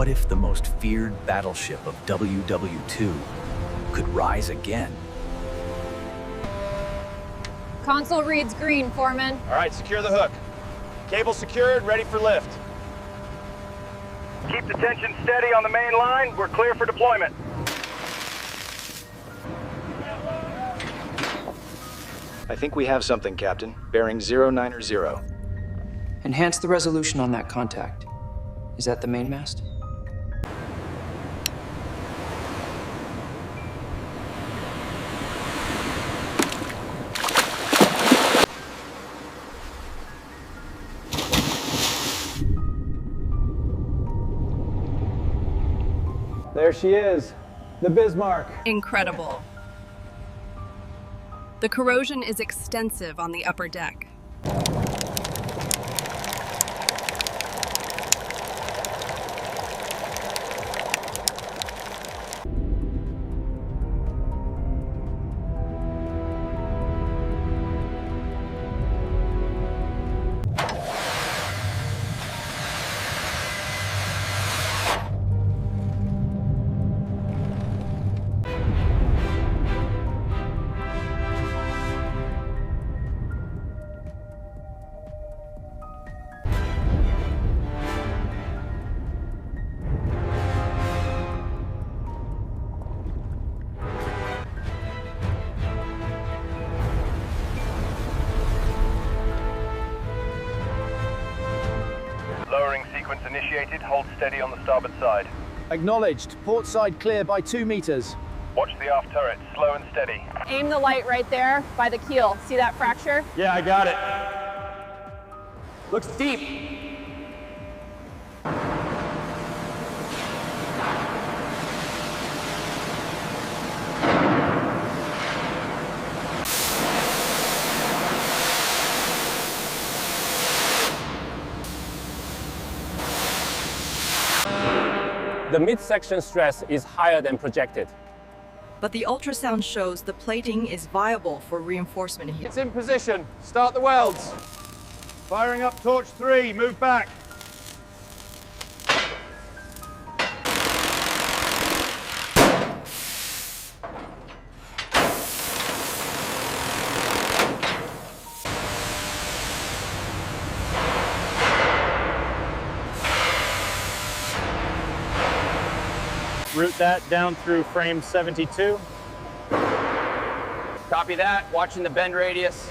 What if the most feared battleship of WW2 could rise again? Console reads green, Foreman. All right, secure the hook. Cable secured, ready for lift. Keep the tension steady on the main line. We're clear for deployment. I think we have something, Captain. Bearing 090. Enhance the resolution on that contact. Is that the mainmast? There she is, the Bismarck. Incredible. The corrosion is extensive on the upper deck. Lowering sequence initiated. Hold steady on the starboard side. Acknowledged. Port side clear by 2 meters. Watch the aft turret. Slow and steady. Aim the light right there by the keel. See that fracture? Yeah, I got it. Looks deep. The midsection stress is higher than projected. But the ultrasound shows the plating is viable for reinforcement heat. It's in position. Start the welds. Firing up torch 3. Move back. Route that down through frame 72. Copy that. Watching the bend radius.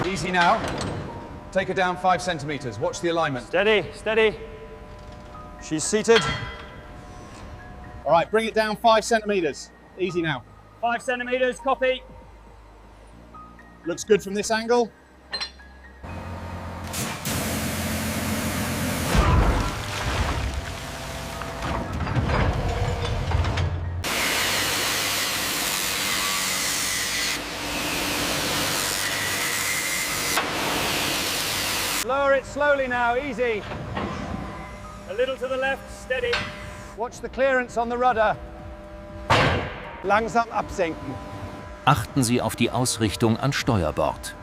Easy now. Take her down 5 centimeters. Watch the alignment. Steady, steady. She's seated. All right, bring it down 5 centimeters. Easy now. 5 centimeters, copy. Looks good from this angle. Lower it slowly now, easy. A little to the left, steady. Watch the clearance on the rudder. Langsam absenken. Achten Sie auf die Ausrichtung an Steuerbord.